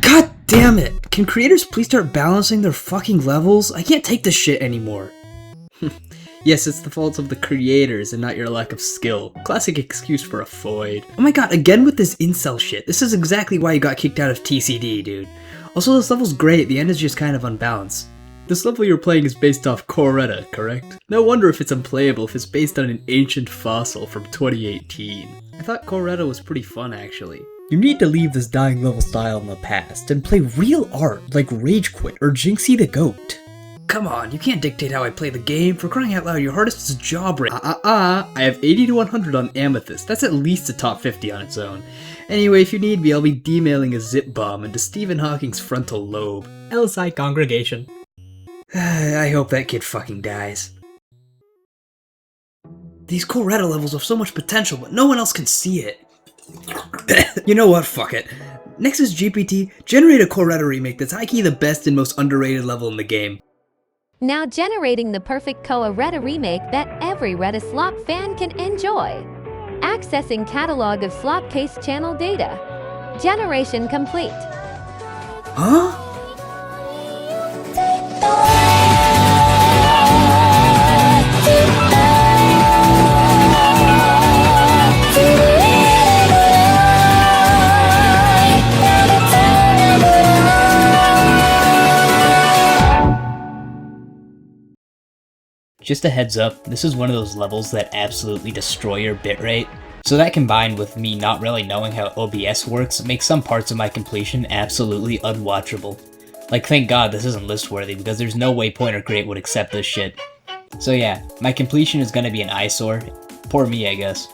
God damn it! Can creators please start balancing their fucking levels? I can't take this shit anymore. Yes, it's the fault of the creators and not your lack of skill. Classic excuse for a void. Oh my god, again with this incel shit. This is exactly why you got kicked out of TCD, dude. Also, this level's great, the end is just kind of unbalanced. This level you're playing is based off RETA, correct? No wonder if it's unplayable if it's based on an ancient fossil from 2018. I thought RETA was pretty fun, actually. You need to leave this dying level style in the past and play real art like Rage Quit or Jinxie the Goat. Come on, you can't dictate how I play the game. For crying out loud, your hardest is job rate. I have 80 to 100 on Amethyst. That's at least a top 50 on its own. Anyway, if you need me, I'll be demailing a zip bomb into Stephen Hawking's frontal lobe. LSI congregation. I hope that kid fucking dies. These RETA levels have so much potential, but no one else can see it. You know what, fuck it. Next is GPT, generate a RETA remake that's high-key the best and most underrated level in the game. Now generating the perfect RETA remake that every RETA slop fan can enjoy. Accessing catalog of Slopcase channel data. Generation complete. Huh? Just a heads up, this is one of those levels that absolutely destroy your bitrate. So that combined with me not really knowing how OBS works makes some parts of my completion absolutely unwatchable. Like, thank god this isn't list worthy because there's no way Point or Crate would accept this shit. So yeah, my completion is gonna be an eyesore. Poor me, I guess.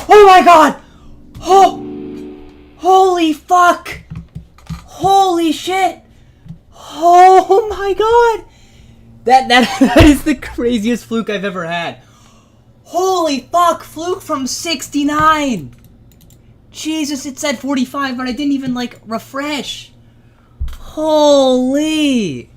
Oh my god! Oh! Holy fuck! Holy shit! Oh my god! That is the craziest fluke I've ever had. Holy fuck! Fluke from 69! Jesus, it said 45, but I didn't even, like, refresh. Holy!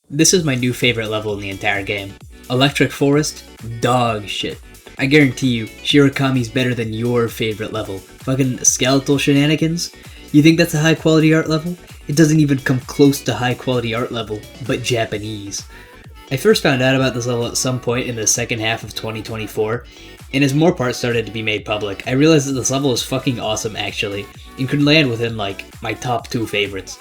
This is my new favorite level in the entire game. Electric Forest? Dog shit. I guarantee you, Shirakami's better than your favorite level. Fucking skeletal shenanigans? You think that's a high quality art level? It doesn't even come close to high quality art level, but Japanese. I first found out about this level at some point in the second half of 2024, and as more parts started to be made public, I realized that this level is fucking awesome actually, and could land within like my top 2 favorites.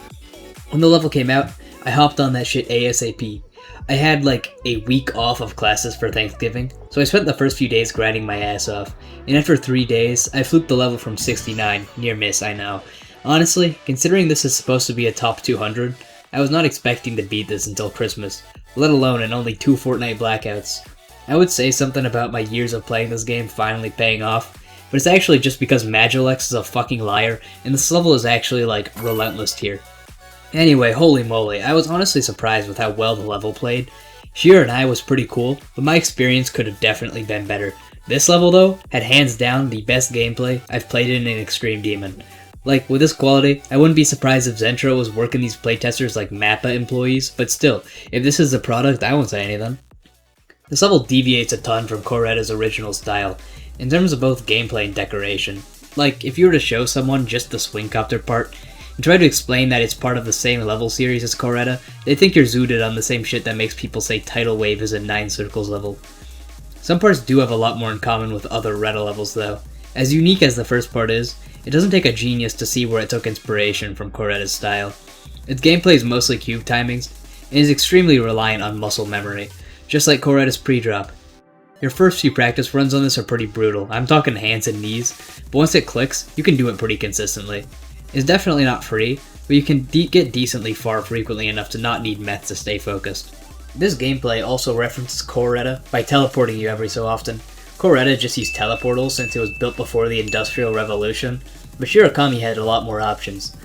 When the level came out, I hopped on that shit ASAP. I had like a week off of classes for Thanksgiving, so I spent the first few days grinding my ass off, and after 3 days, I fluked the level from 69, near miss I know. Honestly, considering this is supposed to be a top 200, I was not expecting to beat this until Christmas, let alone in only 2 Fortnite blackouts. I would say something about my years of playing this game finally paying off, but it's actually just because Magilex is a fucking liar, and this level is actually like relentless tier. Anyway, holy moly, I was honestly surprised with how well the level played, Shirakami was pretty cool, but my experience could have definitely been better. This level though, had hands down the best gameplay I've played in an Extreme Demon. Like, with this quality, I wouldn't be surprised if Zentraa was working these playtesters like Mappa employees, but still, if this is the product, I won't say anything. This level deviates a ton from RETA's original style, in terms of both gameplay and decoration. Like, if you were to show someone just the swingcopter part, and try to explain that it's part of the same level series as RETA, they think you're zooted on the same shit that makes people say Tidal Wave is a 9 circles level. Some parts do have a lot more in common with other RETA levels though. As unique as the first part is, it doesn't take a genius to see where it took inspiration from RETA's style. Its gameplay is mostly cube timings, and is extremely reliant on muscle memory, just like RETA's pre-drop. Your first few practice runs on this are pretty brutal, I'm talking hands and knees, but once it clicks, you can do it pretty consistently. It's definitely not free, but you can get decently far frequently enough to not need meth to stay focused. This gameplay also references RETA by teleporting you every so often. RETA just used teleportals since it was built before the Industrial Revolution, but Shirakami had a lot more options.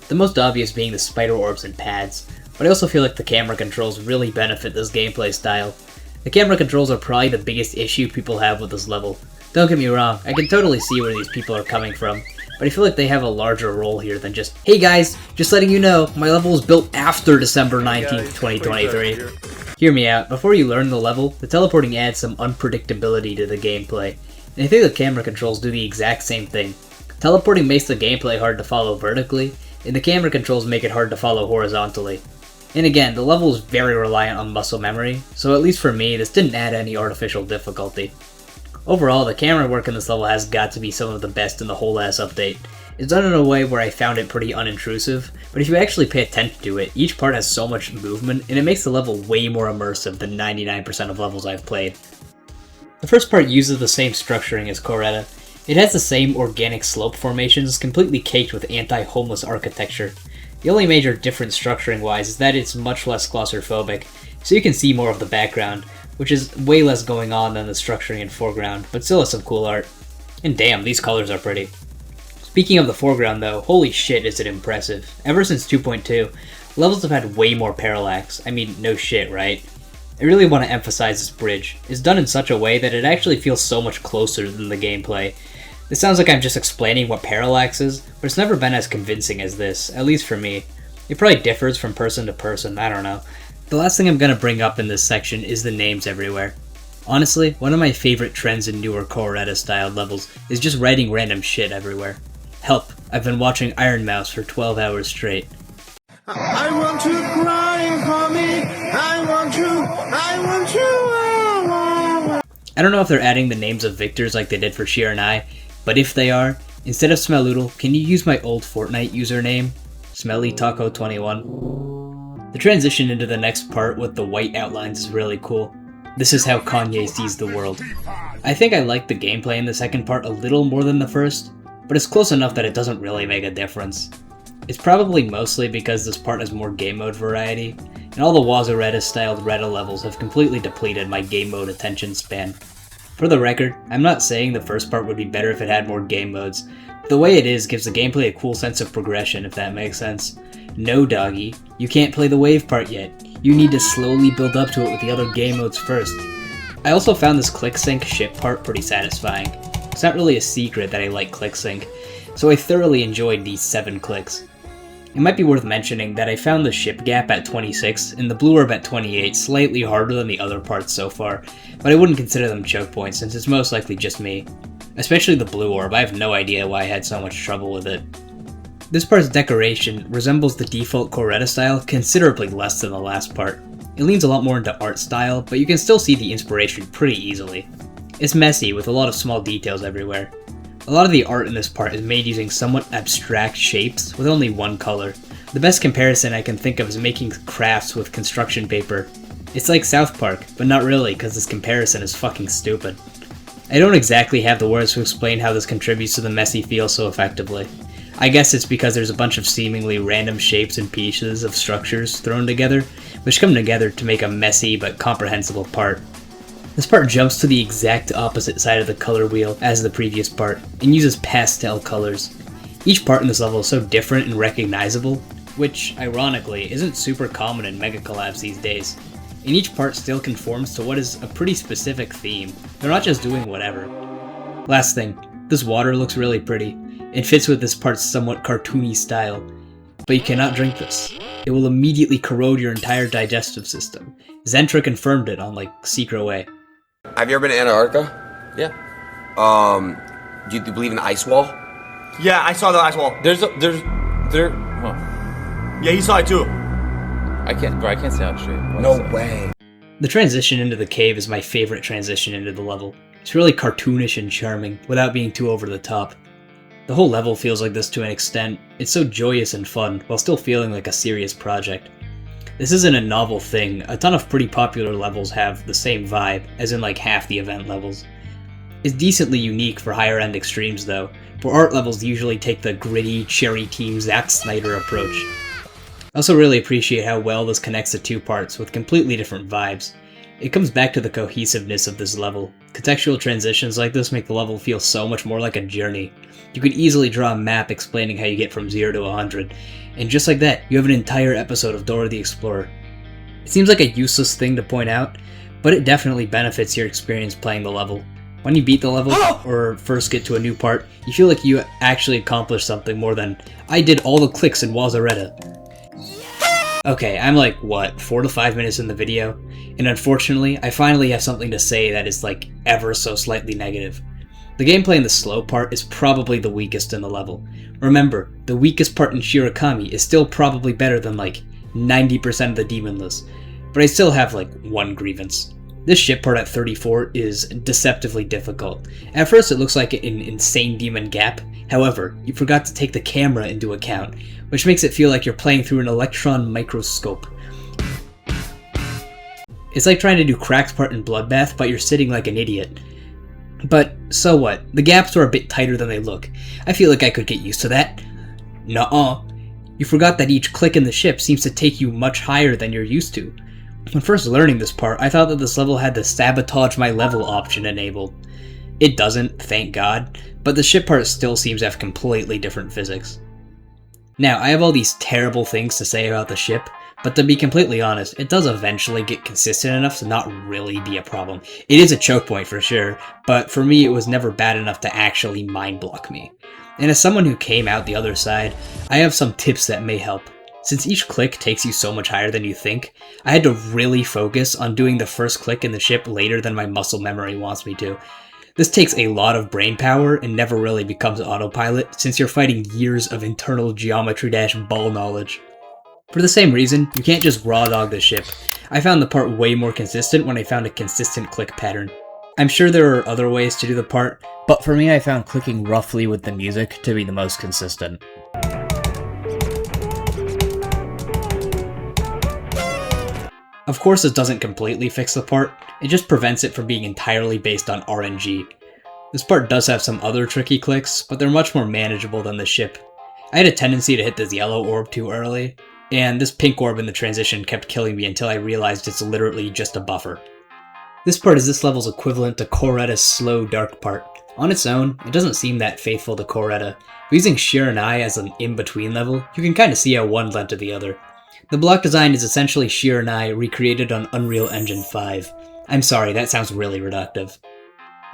The most obvious being the spider orbs and pads, but I also feel like the camera controls really benefit this gameplay style. The camera controls are probably the biggest issue people have with this level. Don't get me wrong, I can totally see where these people are coming from, but I feel like they have a larger role here than just, hey guys, just letting you know, my level was built after December 19th, 2023. Hear me out, before you learn the level, the teleporting adds some unpredictability to the gameplay, and I think the camera controls do the exact same thing. Teleporting makes the gameplay hard to follow vertically, and the camera controls make it hard to follow horizontally. And again, the level is very reliant on muscle memory, so at least for me, this didn't add any artificial difficulty. Overall, the camera work in this level has got to be some of the best in the whole ass update. It's done in a way where I found it pretty unintrusive, but if you actually pay attention to it, each part has so much movement, and it makes the level way more immersive than 99% of levels I've played. The first part uses the same structuring as RETA. It has the same organic slope formations, completely caked with anti-homeless architecture. The only major difference structuring-wise is that it's much less claustrophobic, so you can see more of the background, which is way less going on than the structuring in foreground, but still has some cool art. And damn, these colors are pretty. Speaking of the foreground though, holy shit is it impressive. Ever since 2.2, levels have had way more parallax. I mean, no shit, right? I really want to emphasize this bridge. It's done in such a way that it actually feels so much closer than the gameplay. This sounds like I'm just explaining what parallax is, but it's never been as convincing as this, at least for me. It probably differs from person to person, I don't know. The last thing I'm going to bring up in this section is the names everywhere. Honestly, one of my favorite trends in newer RETA styled levels is just writing random shit everywhere. Help, I've been watching Iron Mouse for 12 hours straight. I want to cry for me, I want you. I don't know if they're adding the names of victors like they did for Shirakami, but if they are, instead of Smelloodle, can you use my old Fortnite username? SmellyTaco21. The transition into the next part with the white outlines is really cool. This is how Kanye sees the world. I think I like the gameplay in the second part a little more than the first, but it's close enough that it doesn't really make a difference. It's probably mostly because this part has more game mode variety, and all the Wazareta styled RETA levels have completely depleted my game mode attention span. For the record, I'm not saying the first part would be better if it had more game modes, but the way it is gives the gameplay a cool sense of progression, if that makes sense. No doggy, you can't play the wave part yet. You need to slowly build up to it with the other game modes first. I also found this click sync ship part pretty satisfying. It's not really a secret that I like click sync, so I thoroughly enjoyed these 7 clicks. It might be worth mentioning that I found the ship gap at 26 and the blue orb at 28 slightly harder than the other parts so far, but I wouldn't consider them choke points since it's most likely just me. Especially the blue orb, I have no idea why I had so much trouble with it. This part's decoration resembles the default RETA style considerably less than the last part. It leans a lot more into art style, but you can still see the inspiration pretty easily. It's messy with a lot of small details everywhere. A lot of the art in this part is made using somewhat abstract shapes with only one color. The best comparison I can think of is making crafts with construction paper. It's like South Park, but not really because this comparison is fucking stupid. I don't exactly have the words to explain how this contributes to the messy feel so effectively. I guess it's because there's a bunch of seemingly random shapes and pieces of structures thrown together, which come together to make a messy but comprehensible part. This part jumps to the exact opposite side of the color wheel as the previous part, and uses pastel colors. Each part in this level is so different and recognizable, which, ironically, isn't super common in mega collabs these days. and each part still conforms to what is a pretty specific theme. They're not just doing whatever. Last thing, this water looks really pretty. It fits with this part's somewhat cartoony style. But you cannot drink this. It will immediately corrode your entire digestive system. Zentraa confirmed it on, Secret Way. Have you ever been to Antarctica? Yeah. Do you believe in the ice wall? Yeah, I saw the ice wall. Well, Yeah, he saw it too. I can't say out straight. No way. The transition into the cave is my favorite transition into the level. It's really cartoonish and charming, without being too over the top. The whole level feels like this to an extent. It's so joyous and fun, while still feeling like a serious project. This isn't a novel thing. A ton of pretty popular levels have the same vibe, as in half the event levels. It's decently unique for higher end extremes though. For art levels usually take the gritty, cherry team Zack Snyder approach. I also really appreciate how well this connects the two parts with completely different vibes. It comes back to the cohesiveness of this level. Contextual transitions like this make the level feel so much more like a journey. You could easily draw a map explaining how you get from 0 to 100, and just like that, you have an entire episode of Dora the Explorer. It seems like a useless thing to point out, but it definitely benefits your experience playing the level. When you beat the level, or first get to a new part, you feel like you actually accomplished something more than, I did all the clicks in Wazareta. Okay, I'm 4 to 5 minutes in the video, and unfortunately, I finally have something to say that is ever so slightly negative. The gameplay in the slow part is probably the weakest in the level. Remember, the weakest part in Shirakami is still probably better than 90% of the demon list, but I still have one grievance. This ship part at 34 is deceptively difficult. At first it looks like an insane demon gap, however, you forgot to take the camera into account, which makes it feel like you're playing through an electron microscope. It's like trying to do Crack's part in Bloodbath, but you're sitting like an idiot. But so what? The gaps are a bit tighter than they look. I feel like I could get used to that. Nuh-uh. You forgot that each click in the ship seems to take you much higher than you're used to. When first learning this part, I thought that this level had the sabotage my level option enabled. It doesn't, thank God, but the ship part still seems to have completely different physics. Now, I have all these terrible things to say about the ship, but to be completely honest, it does eventually get consistent enough to not really be a problem. It is a choke point for sure, but for me it was never bad enough to actually mind block me. And as someone who came out the other side, I have some tips that may help. Since each click takes you so much higher than you think, I had to really focus on doing the first click in the ship later than my muscle memory wants me to. This takes a lot of brain power and never really becomes autopilot since you're fighting years of internal geometry-ball knowledge. For the same reason, you can't just raw dog the ship. I found the part way more consistent when I found a consistent click pattern. I'm sure there are other ways to do the part, but for me I found clicking roughly with the music to be the most consistent. Of course this doesn't completely fix the part, it just prevents it from being entirely based on RNG. This part does have some other tricky clicks, but they're much more manageable than the ship. I had a tendency to hit this yellow orb too early, and this pink orb in the transition kept killing me until I realized it's literally just a buffer. This part is this level's equivalent to Coreta's slow dark part. On its own, it doesn't seem that faithful to Coreta, but using Shiranai as an in-between level, you can kinda see how one led to the other. The block design is essentially Shiranai recreated on Unreal Engine 5. I'm sorry, that sounds really reductive.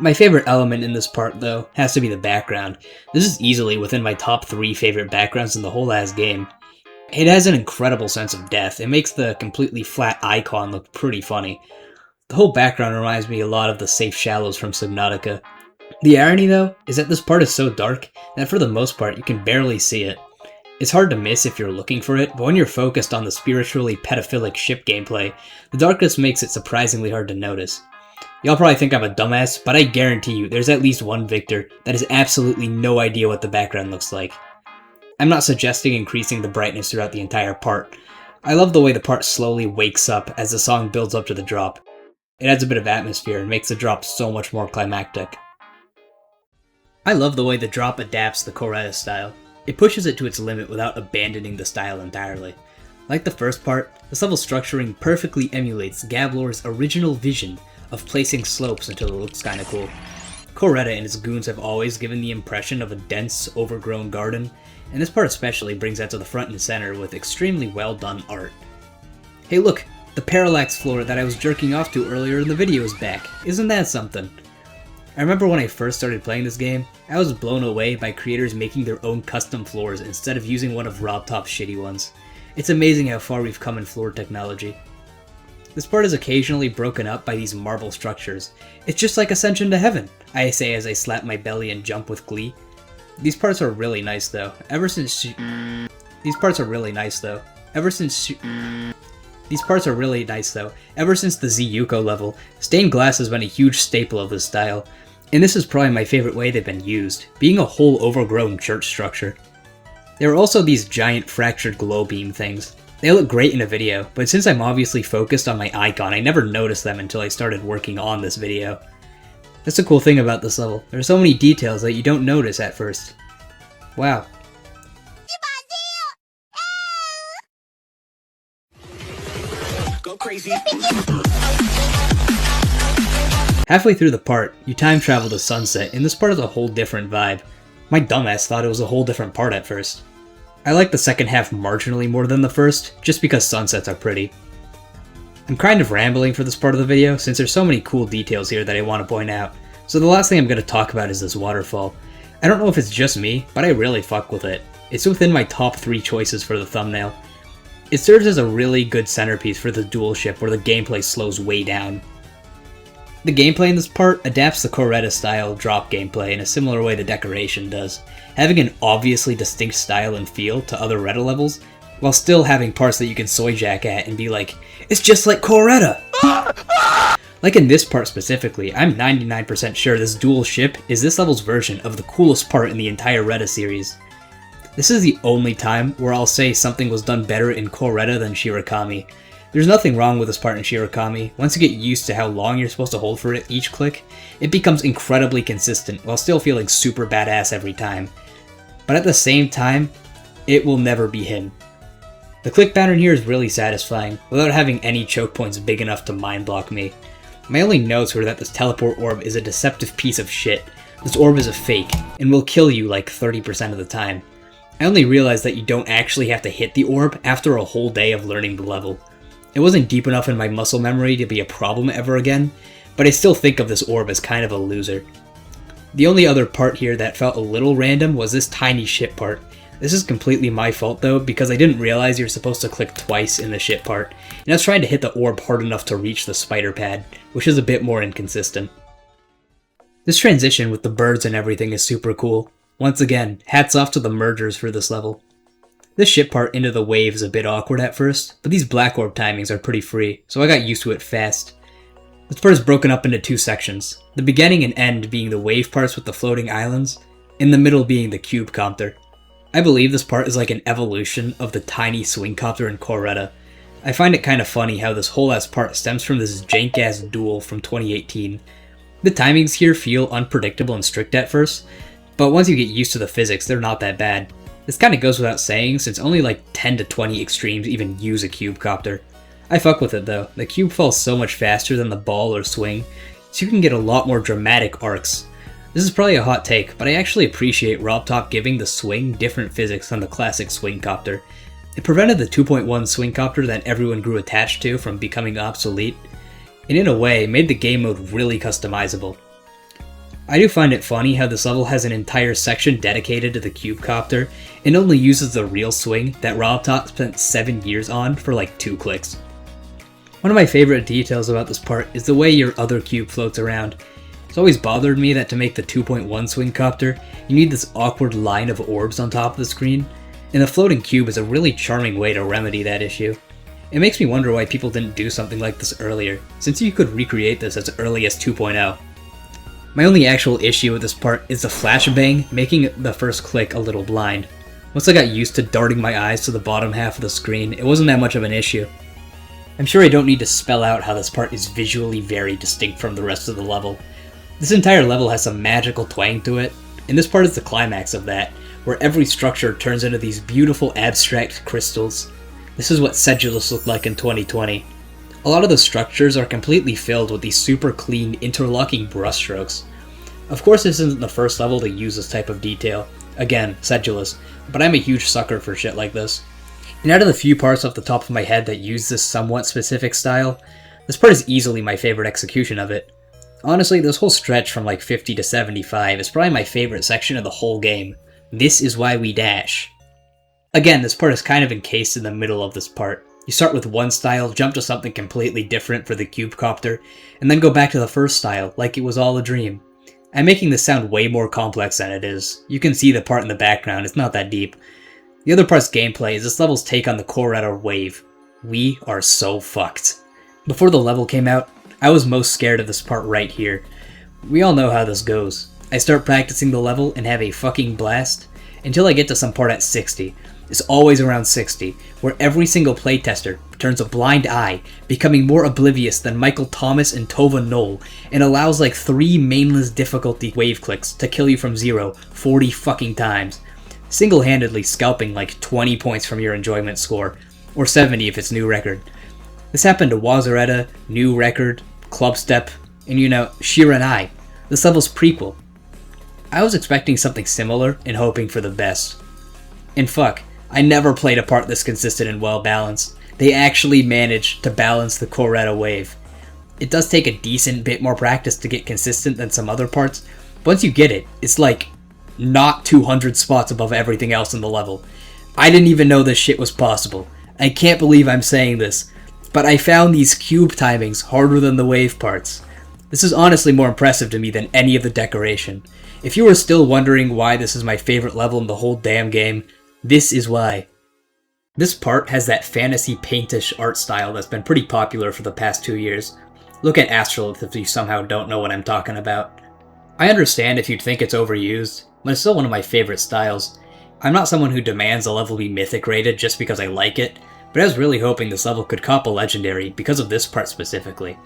My favorite element in this part, though, has to be the background. This is easily within my top 3 favorite backgrounds in the whole ass game. It has an incredible sense of depth. It makes the completely flat icon look pretty funny. The whole background reminds me a lot of the Safe Shallows from Subnautica. The irony, though, is that this part is so dark that for the most part you can barely see it. It's hard to miss if you're looking for it, but when you're focused on the spiritually pedophilic ship gameplay, the darkness makes it surprisingly hard to notice. Y'all probably think I'm a dumbass, but I guarantee you there's at least one Victor that has absolutely no idea what the background looks like. I'm not suggesting increasing the brightness throughout the entire part. I love the way the part slowly wakes up as the song builds up to the drop. It adds a bit of atmosphere and makes the drop so much more climactic. I love the way the drop adapts the Coreta style. It pushes it to its limit without abandoning the style entirely. Like the first part, this level structuring perfectly emulates Gablor's original vision of placing slopes until it looks kinda cool. Coreta and his goons have always given the impression of a dense, overgrown garden, and this part especially brings that to the front and center with extremely well done art. Hey look, The parallax floor that I was jerking off to earlier in the video is back. Isn't that something? I remember when I first started playing this game, I was blown away by creators making their own custom floors instead of using one of RobTop's shitty ones. It's amazing how far we've come in floor technology. This part is occasionally broken up by these marble structures. It's just like Ascension to Heaven, I say as I slap my belly and jump with glee. These parts are really nice though. Ever since the Ziyuko level, stained glass has been a huge staple of this style, and this is probably my favorite way they've been used, being a whole overgrown church structure. There are also these giant fractured glow beam things. They look great in a video, but since I'm obviously focused on my icon, I never noticed them until I started working on this video. That's the cool thing about this level. There are so many details that you don't notice at first. Wow. Go crazy. Halfway through the part, you time travel to Sunset, and this part is a whole different vibe. My dumbass thought it was a whole different part at first. I like the second half marginally more than the first, just because sunsets are pretty. I'm kind of rambling for this part of the video, since there's so many cool details here that I want to point out, so the last thing I'm going to talk about is this waterfall. I don't know if it's just me, but I really fuck with it. It's within my top 3 choices for the thumbnail. It serves as a really good centerpiece for the dual ship where the gameplay slows way down. The gameplay in this part adapts the RETA style drop gameplay in a similar way the decoration does, having an obviously distinct style and feel to other RETA levels, while still having parts that you can soy jack at and be like, it's just like RETA! Like in this part specifically, I'm 99% sure this dual ship is this level's version of the coolest part in the entire RETA series. This is the only time where I'll say something was done better in RETA than Shirakami. There's nothing wrong with this part in Shirakami. Once you get used to how long you're supposed to hold for it each click, it becomes incredibly consistent while still feeling super badass every time. But at the same time, it will never be him. The click pattern here is really satisfying, without having any choke points big enough to mind block me. My only notes were that this teleport orb is a deceptive piece of shit. This orb is a fake, and will kill you like 30% of the time. I only realized that you don't actually have to hit the orb after a whole day of learning the level. It wasn't deep enough in my muscle memory to be a problem ever again, but I still think of this orb as kind of a loser. The only other part here that felt a little random was this tiny ship part. This is completely my fault though, because I didn't realize you're supposed to click twice in the ship part, and I was trying to hit the orb hard enough to reach the spider pad, which is a bit more inconsistent. This transition with the birds and everything is super cool. Once again, hats off to the mergers for this level. This ship part into the wave is a bit awkward at first, but these black orb timings are pretty free, so I got used to it fast. This part is broken up into 2 sections, the beginning and end being the wave parts with the floating islands, in the middle being the cube copter. I believe this part is like an evolution of the tiny swing copter in RETA. I find it kind of funny how this whole ass part stems from this jank ass duel from 2018. The timings here feel unpredictable and strict at first, but once you get used to the physics, they're not that bad. This kinda goes without saying, since only like 10 to 20 extremes even use a cube copter. I fuck with it though, the cube falls so much faster than the ball or swing, so you can get a lot more dramatic arcs. This is probably a hot take, but I actually appreciate RobTop giving the swing different physics than the classic swing copter. It prevented the 2.1 swing copter that everyone grew attached to from becoming obsolete, and in a way made the game mode really customizable. I do find it funny how this level has an entire section dedicated to the cube copter and only uses the real swing that RobTop spent 7 years on for like 2 clicks. One of my favorite details about this part is the way your other cube floats around. It's always bothered me that to make the 2.1 swing copter, you need this awkward line of orbs on top of the screen, and the floating cube is a really charming way to remedy that issue. It makes me wonder why people didn't do something like this earlier, since you could recreate this as early as 2.0. My only actual issue with this part is the flashbang making the first click a little blind. Once I got used to darting my eyes to the bottom half of the screen, it wasn't that much of an issue. I'm sure I don't need to spell out how this part is visually very distinct from the rest of the level. This entire level has some magical twang to it, and this part is the climax of that, where every structure turns into these beautiful abstract crystals. This is what Sedulous looked like in 2020. A lot of the structures are completely filled with these super clean, interlocking brushstrokes. Of course this isn't the first level to use this type of detail. Again, Sedulous, but I'm a huge sucker for shit like this. And out of the few parts off the top of my head that use this somewhat specific style, this part is easily my favorite execution of it. Honestly, this whole stretch from like 50 to 75 is probably my favorite section of the whole game. This is why we dash. Again, this part is kind of encased in the middle of this part. You start with one style, jump to something completely different for the cubecopter, and then go back to the first style, like it was all a dream. I'm making this sound way more complex than it is. You can see the part in the background, it's not that deep. The other part's gameplay is this level's take on the Quaoar wave. We are so fucked. Before the level came out, I was most scared of this part right here. We all know how this goes. I start practicing the level and have a fucking blast, until I get to some part at 60. It's always around 60, where every single playtester turns a blind eye, becoming more oblivious than Michael Thomas and Tova Knoll, and allows like 3 mainless difficulty wave clicks to kill you from 0 40 fucking times, single-handedly scalping like 20 points from your enjoyment score, or 70 if it's new record. This happened to Wazaretta, New Record, Clubstep, and you know, Shirakami, this level's prequel. I was expecting something similar and hoping for the best. And fuck, I never played a part this consistent and well balanced. They actually managed to balance the Quaoar wave. It does take a decent bit more practice to get consistent than some other parts. Once you get it, it's like not 200 spots above everything else in the level. I didn't even know this shit was possible. I can't believe I'm saying this, but I found these cube timings harder than the wave parts. This is honestly more impressive to me than any of the decoration. If you are still wondering why this is my favorite level in the whole damn game, this is why. This part has that fantasy paintish art style that's been pretty popular for the past 2 years. Look at Astrolith if you somehow don't know what I'm talking about. I understand if you'd think it's overused, but it's still one of my favorite styles. I'm not someone who demands a level be mythic rated just because I like it, but I was really hoping this level could cop a legendary because of this part specifically.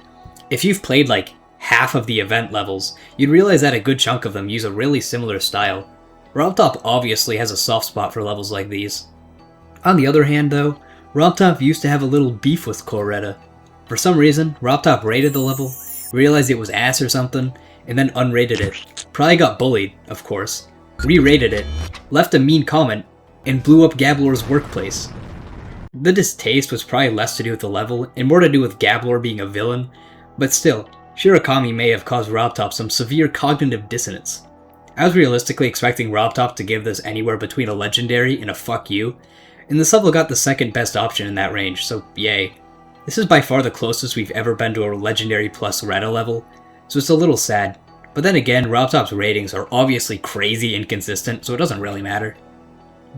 If you've played like half of the event levels, you'd realize that a good chunk of them use a really similar style. RobTop obviously has a soft spot for levels like these. On the other hand though, RobTop used to have a little beef with Quaoar. For some reason, RobTop rated the level, realized it was ass or something, and then unrated it. Probably got bullied, of course. Re-rated it, left a mean comment, and blew up Gablor's workplace. The distaste was probably less to do with the level, and more to do with Gablor being a villain, but still, Shirakami may have caused RobTop some severe cognitive dissonance. I was realistically expecting RobTop to give this anywhere between a legendary and a fuck you, and this level got the second best option in that range, so yay. This is by far the closest we've ever been to a legendary plus RETA level, so it's a little sad. But then again, RobTop's ratings are obviously crazy inconsistent, so it doesn't really matter.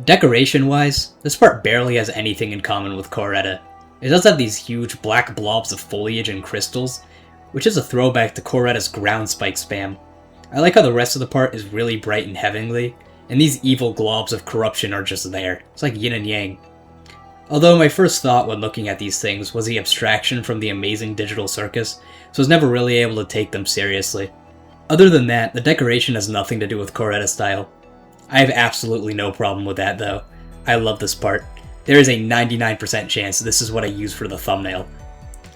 Decoration-wise, this part barely has anything in common with Quaoar. It does have these huge black blobs of foliage and crystals, which is a throwback to Quaoar's ground spike spam. I like how the rest of the part is really bright and heavenly, and these evil globs of corruption are just there. It's like yin and yang. Although my first thought when looking at these things was the abstraction from the amazing digital circus, so I was never really able to take them seriously. Other than that, the decoration has nothing to do with Quaoar style. I have absolutely no problem with that though. I love this part. There is a 99% chance this is what I use for the thumbnail.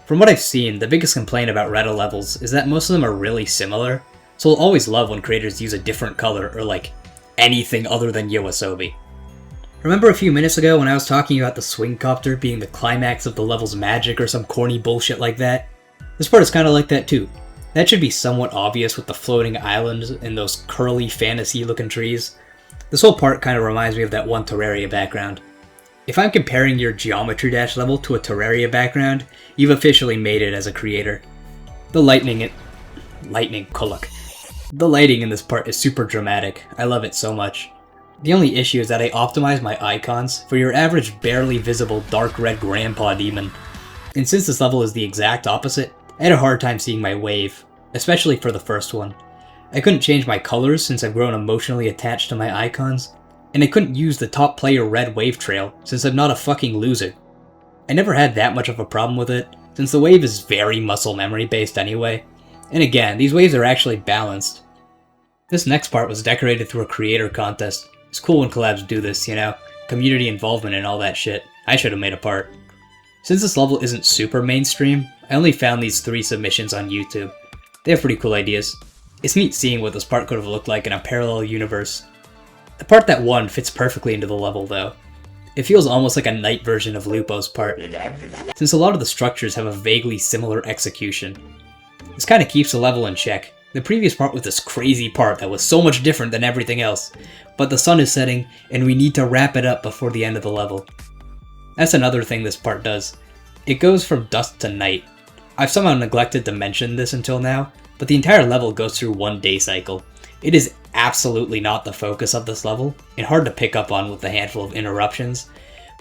From what I've seen, the biggest complaint about RETA levels is that most of them are really similar, so I'll always love when creators use a different color or like anything other than Yoasobi. Remember a few minutes ago when I was talking about the swing copter being the climax of the level's magic or some corny bullshit like that? This part is kinda like that too. That should be somewhat obvious with the floating islands and those curly fantasy looking trees. This whole part kinda reminds me of that one Terraria background. If I'm comparing your Geometry Dash level to a Terraria background, you've officially made it as a creator. The lighting in this part is super dramatic. I love it so much. The only issue is that I optimized my icons for your average barely visible dark red grandpa demon. And since this level is the exact opposite, I had a hard time seeing my wave, especially for the first one. I couldn't change my colors since I've grown emotionally attached to my icons, and I couldn't use the top player red wave trail since I'm not a fucking loser. I never had that much of a problem with it, since the wave is very muscle memory based anyway. And again, these waves are actually balanced. This next part was decorated through a creator contest. It's cool when collabs do this, you know? Community involvement and all that shit. I should have made a part. Since this level isn't super mainstream, I only found these 3 submissions on YouTube. They have pretty cool ideas. It's neat seeing what this part could have looked like in a parallel universe. The part that won fits perfectly into the level though. It feels almost like a night version of Lupo's part, since a lot of the structures have a vaguely similar execution. This kinda keeps the level in check. The previous part was this crazy part that was so much different than everything else, but the sun is setting and we need to wrap it up before the end of the level. That's another thing this part does. It goes from dusk to night. I've somehow neglected to mention this until now, but the entire level goes through one day cycle. It is absolutely not the focus of this level, and hard to pick up on with a handful of interruptions,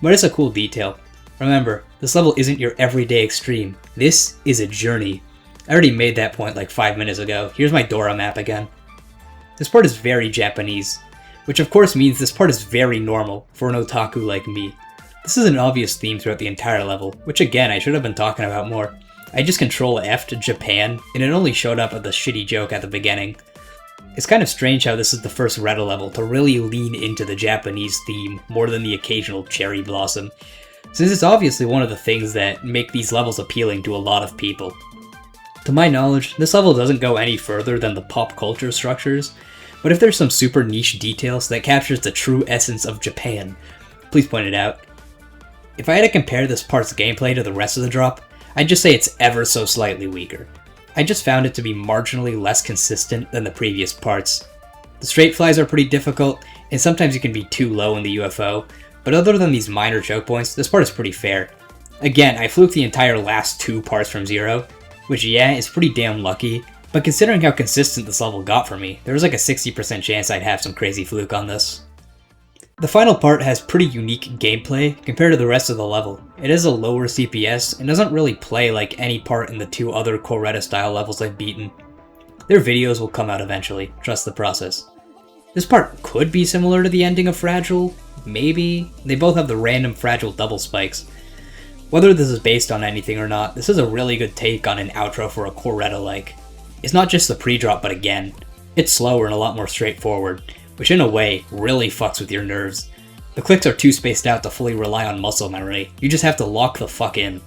but it's a cool detail. Remember, this level isn't your everyday extreme. This is a journey. I already made that point like 5 minutes ago. Here's my Dora map again. This part is very Japanese, which of course means this part is very normal for an otaku like me. This is an obvious theme throughout the entire level, which again I should have been talking about more. I just Control F to Japan, and it only showed up at the shitty joke at the beginning. It's kind of strange how this is the first RETA level to really lean into the Japanese theme more than the occasional cherry blossom, since it's obviously one of the things that make these levels appealing to a lot of people. To my knowledge, this level doesn't go any further than the pop culture structures, but if there's some super niche details that captures the true essence of Japan, please point it out. If I had to compare this part's gameplay to the rest of the drop, I'd just say it's ever so slightly weaker. I just found it to be marginally less consistent than the previous parts. The straight flies are pretty difficult, and sometimes you can be too low in the UFO, but other than these minor choke points, this part is pretty fair. Again, I fluked the entire last 2 parts from 0, which yeah, is pretty damn lucky, but considering how consistent this level got for me, there was like a 60% chance I'd have some crazy fluke on this. The final part has pretty unique gameplay compared to the rest of the level. It has a lower CPS and doesn't really play like any part in the 2 other core RETA style levels I've beaten. Their videos will come out eventually, trust the process. This part could be similar to the ending of Fragile, maybe? They both have the random Fragile double spikes. Whether this is based on anything or not, this is a really good take on an outro for a core RETA-like. It's not just the pre-drop, but again, it's slower and a lot more straightforward, which in a way really fucks with your nerves. The clicks are too spaced out to fully rely on muscle memory, you just have to lock the fuck in.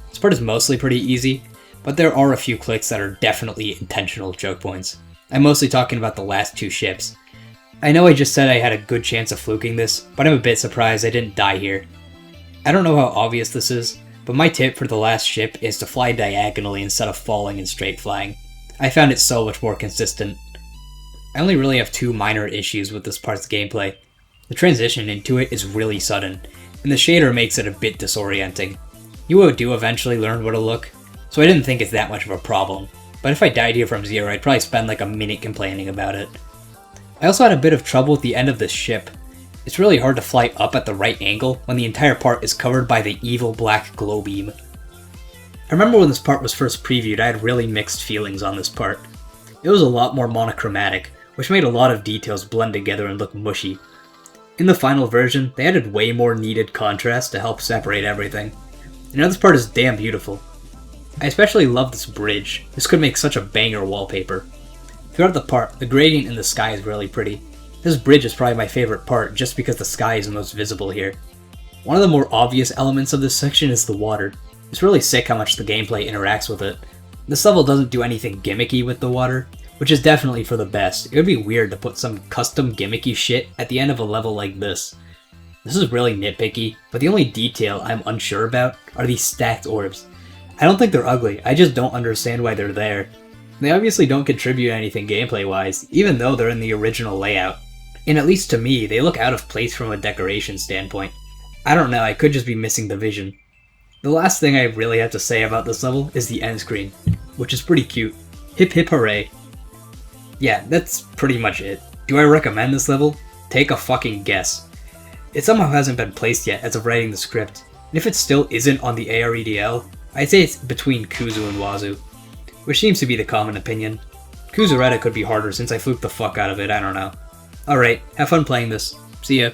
This part is mostly pretty easy, but there are a few clicks that are definitely intentional choke points. I'm mostly talking about the last 2 ships. I know I just said I had a good chance of fluking this, but I'm a bit surprised I didn't die here. I don't know how obvious this is, but my tip for the last ship is to fly diagonally instead of falling and straight flying. I found it so much more consistent. I only really have 2 minor issues with this part's gameplay. The transition into it is really sudden, and the shader makes it a bit disorienting. You do eventually learn where to look, so I didn't think it's that much of a problem, but if I died here from 0, I'd probably spend like a minute complaining about it. I also had a bit of trouble with the end of this ship. It's really hard to fly up at the right angle when the entire part is covered by the evil black glow beam. I remember when this part was first previewed, I had really mixed feelings on this part. It was a lot more monochromatic, which made a lot of details blend together and look mushy. In the final version, they added way more needed contrast to help separate everything. And now this part is damn beautiful. I especially love this bridge. This could make such a banger wallpaper. Throughout the part, the gradient in the sky is really pretty. This bridge is probably my favorite part just because the sky is the most visible here. One of the more obvious elements of this section is the water. It's really sick how much the gameplay interacts with it. This level doesn't do anything gimmicky with the water, which is definitely for the best. It would be weird to put some custom gimmicky shit at the end of a level like this. This is really nitpicky, but the only detail I'm unsure about are these stacked orbs. I don't think they're ugly, I just don't understand why they're there. They obviously don't contribute anything gameplay-wise, even though they're in the original layout. And at least to me, they look out of place from a decoration standpoint. I don't know, I could just be missing the vision. The last thing I really have to say about this level is the end screen, which is pretty cute. Hip hip hooray. Yeah, that's pretty much it. Do I recommend this level? Take a fucking guess. It somehow hasn't been placed yet as of writing the script, and if it still isn't on the AREDL, I'd say it's between Kuzu and Wazoo, which seems to be the common opinion. Kuzu RETA could be harder since I fluked the fuck out of it, I don't know. Alright, have fun playing this. See ya.